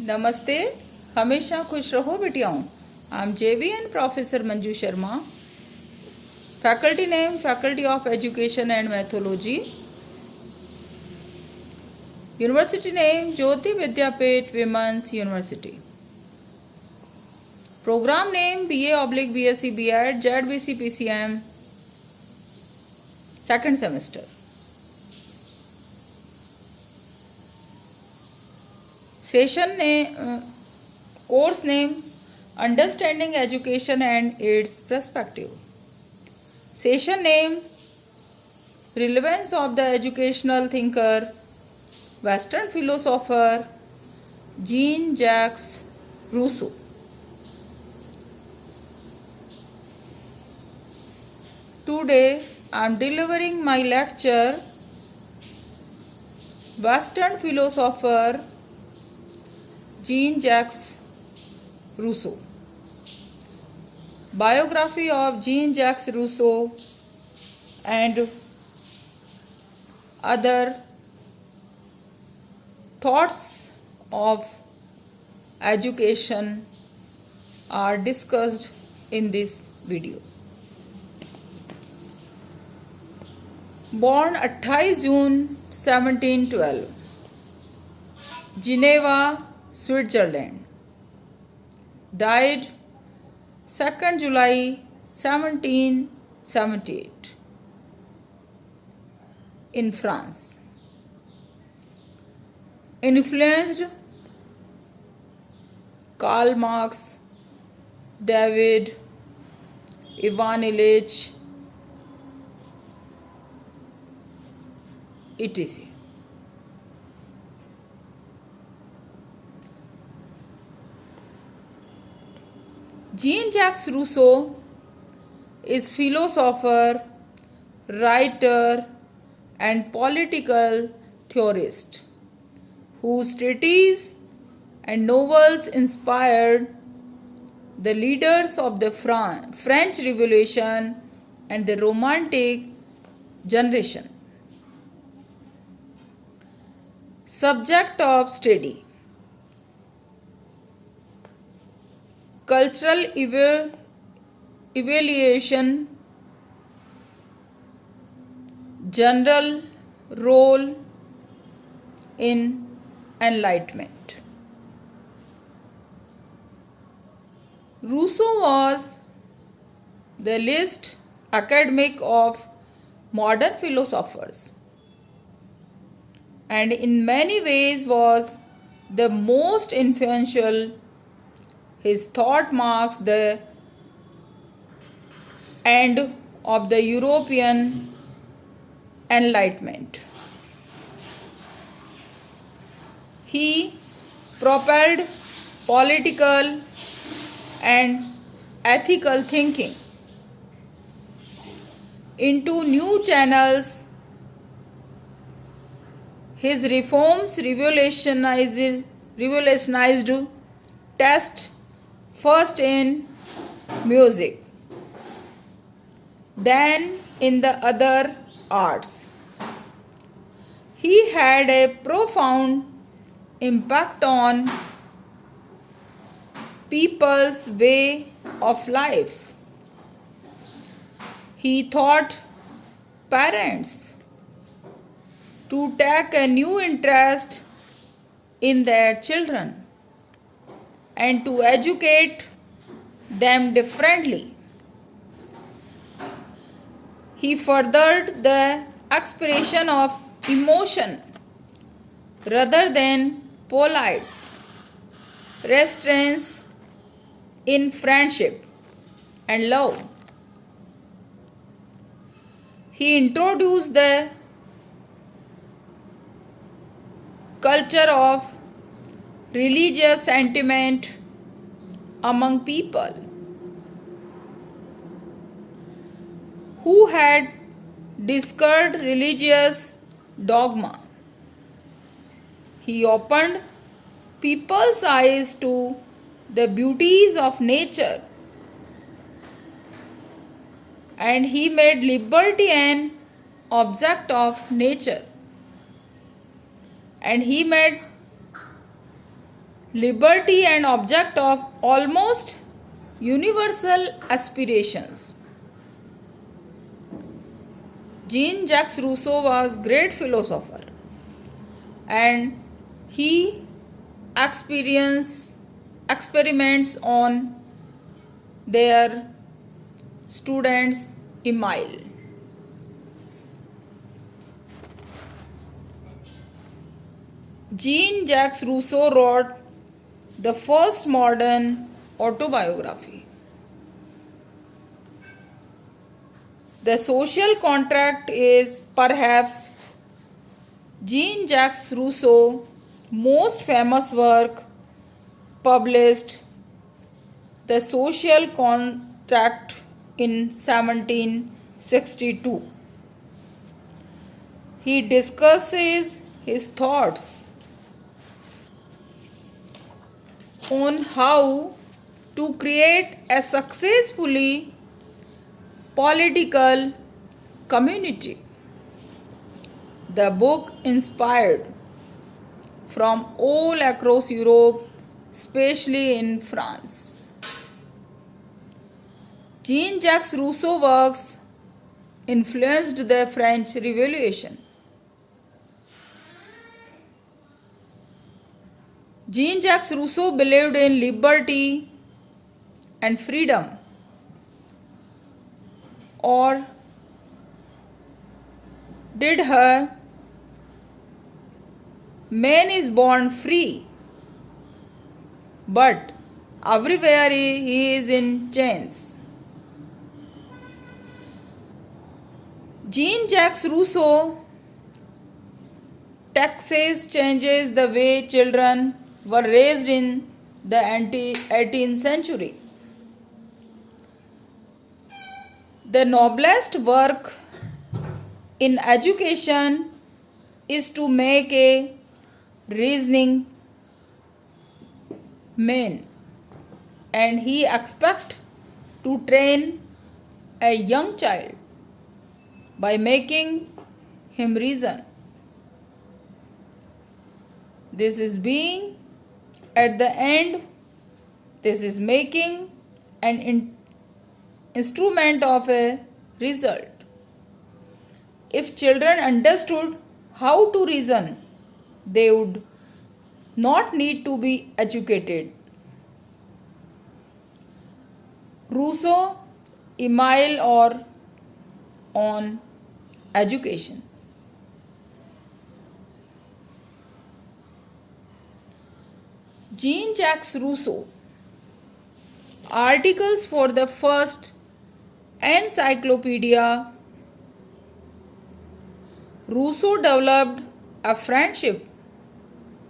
नमस्ते, हमेशा खुश रहो बेटियाओं। I am JVN professor Manju Sharma. Faculty name faculty of education and methodology. University name Jyoti Vidyapeeth women's university. Programme name BA/BSc B.Ed ZBC PCM second semester. Session ने course name understanding education and its perspective. Session name relevance of the educational thinker western philosopher Jean Jacques Rousseau. Today I am delivering my lecture Western philosopher Jean-Jacques Rousseau. Biography of Jean-Jacques Rousseau and other thoughts of education are discussed in this video. Born 28 June 1712, Geneva, Switzerland. Died 2nd July 1778 in France. Influenced Karl Marx, David, Ivan Illich, etc. Jean-Jacques Rousseau is philosopher, writer, and political theorist whose treatises and novels inspired the leaders of the French Revolution and the Romantic generation. Subject of study: cultural evaluation, general role in enlightenment. Rousseau was the least academic of modern philosophers, and in many ways was the most influential. His thought marks the end of the European Enlightenment. He propelled political and ethical thinking into new channels. His reforms revolutionized taste, first in music, then in the other arts. He had a profound impact on people's way of life. He taught parents to take a new interest in their children and to educate them differently. He furthered the expression of emotion rather than polite restraints in friendship and love. He introduced the culture of religious sentiment among people who had discarded religious dogma. He opened people's eyes to the beauties of nature, and he made liberty an object of nature, and he made liberty and object of almost universal aspirations. Jean-Jacques Rousseau was great philosopher, and he experiments on their students Emile. Jean-Jacques Rousseau wrote the first modern autobiography. The Social Contract is perhaps Jean-Jacques Rousseau's most famous work, published The Social Contract in 1762. He discusses his thoughts on how to create a successfully political community. The book inspired from all across Europe, especially in France. Jean-Jacques Rousseau's works influenced the French Revolution. Jean-Jacques Rousseau believed in liberty and freedom, or did her man is born free, but everywhere he is in chains. Jean-Jacques Rousseau taxes changes the way children were raised in the 18th century. The noblest work in education is to make a reasoning man, and he expects to train a young child by making him reason. This is being at the end, this is making an instrument of a result. If children understood how to reason, they would not need to be educated. Rousseau, Emile, or on education. Jean-Jacques Rousseau. Articles for the first encyclopedia. Rousseau developed a friendship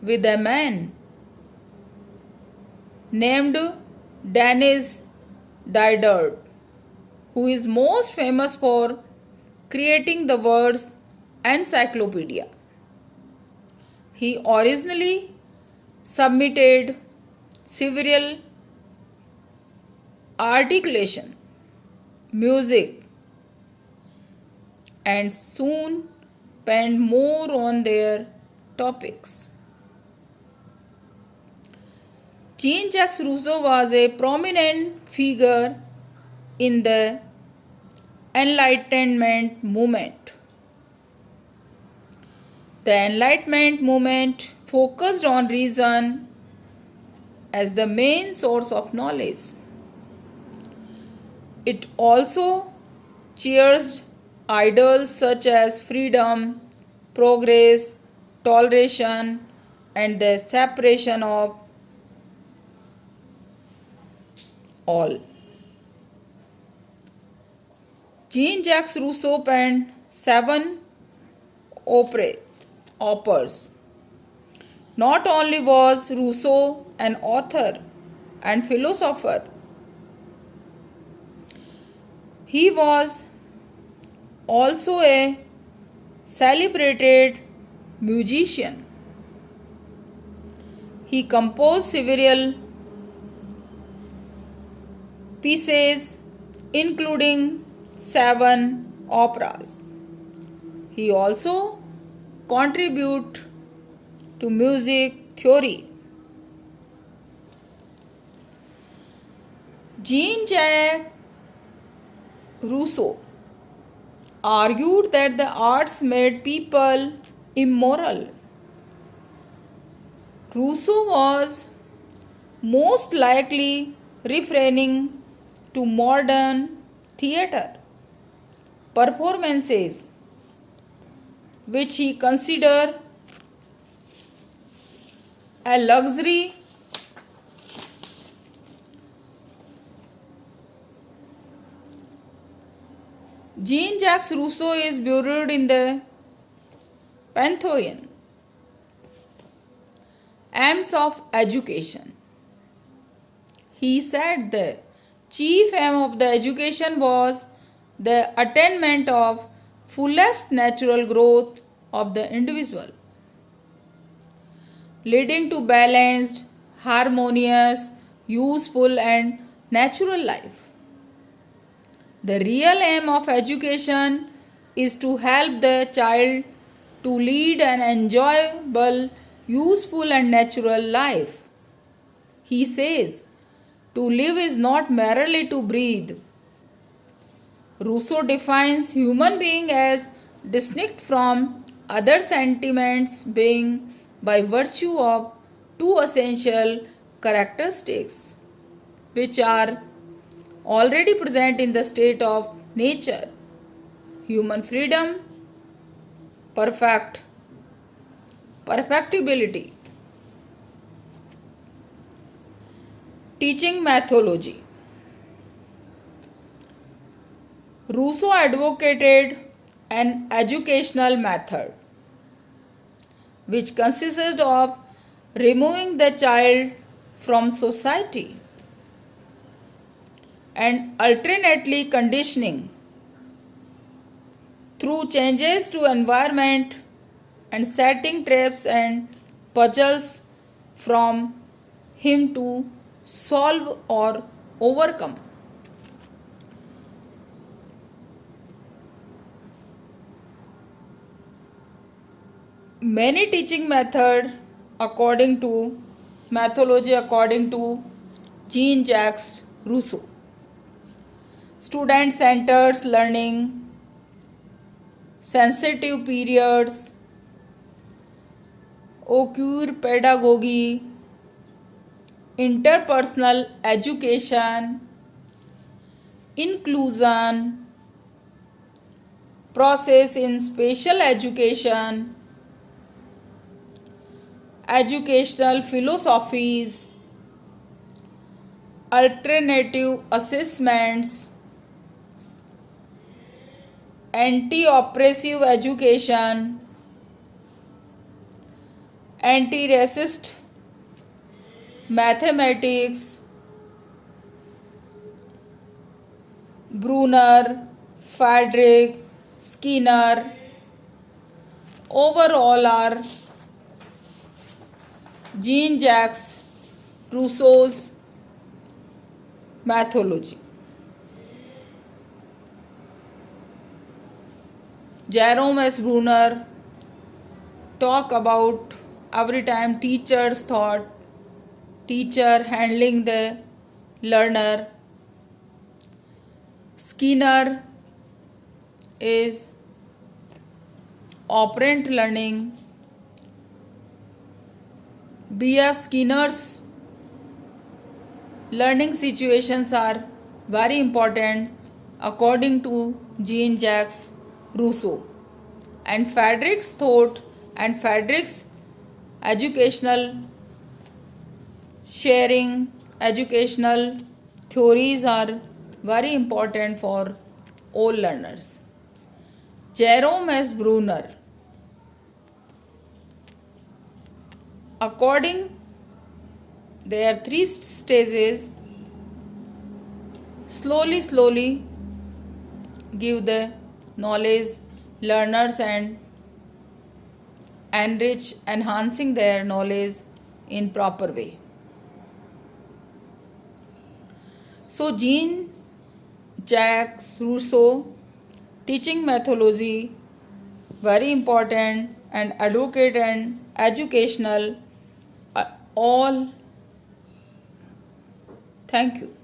with a man named Denis Diderot, who is most famous for creating the words encyclopedia. He originally submitted several articulation, music, and soon penned more on their topics. Jean-Jacques Rousseau was a prominent figure in the Enlightenment movement. The Enlightenment movement focused on reason as the main source of knowledge. It also cherished ideals such as freedom, progress, toleration, and the separation of all. Jean-Jacques Rousseau penned 7 operas. Not only was Rousseau an author and philosopher, he was also a celebrated musician. He composed several pieces, including 7 operas. He also contributed to music theory. Jean-Jacques Rousseau argued that the arts made people immoral. Rousseau was most likely referring to modern theatre performances, which he considered a luxury Jean-Jacques Rousseau is buried in the Pantheon. Aims of education. He said the chief aim of the education was the attainment of fullest natural growth of the individual, leading to balanced, harmonious, useful and natural life. The real aim of education is to help the child to lead an enjoyable, useful and natural life. He says, to live is not merely to breathe. Rousseau defines human being as distinct from other sentiments being by virtue of two essential characteristics, which are already present in the state of nature: human freedom, perfectibility. Teaching methodology. Rousseau advocated an educational method which consisted of removing the child from society and alternately conditioning through changes to environment and setting traps and puzzles from him to solve or overcome. Many teaching methodology according to Jean-Jacques Rousseau. Student-centered learning, sensitive periods, occur pedagogy, interpersonal education, inclusion, process in special education, educational philosophies, alternative assessments, anti-oppressive education, anti-racist mathematics, Brunner, Friedrich, Skinner, overall are Jean-Jacques Rousseau's methodology. Jerome S. Brunner talk about every time teachers thought, teacher handling the learner. Skinner is operant learning. B.F. Skinner's learning situations are very important according to Jean-Jacques Rousseau. And Friedrich's thought and Friedrich's educational sharing, educational theories are very important for all learners. Jerome S. Brunner, according there are 3 stages, slowly give the knowledge learners and enhancing their knowledge in proper way. So Jean-Jacques Rousseau teaching methodology very important and advocate and educational all. Thank you.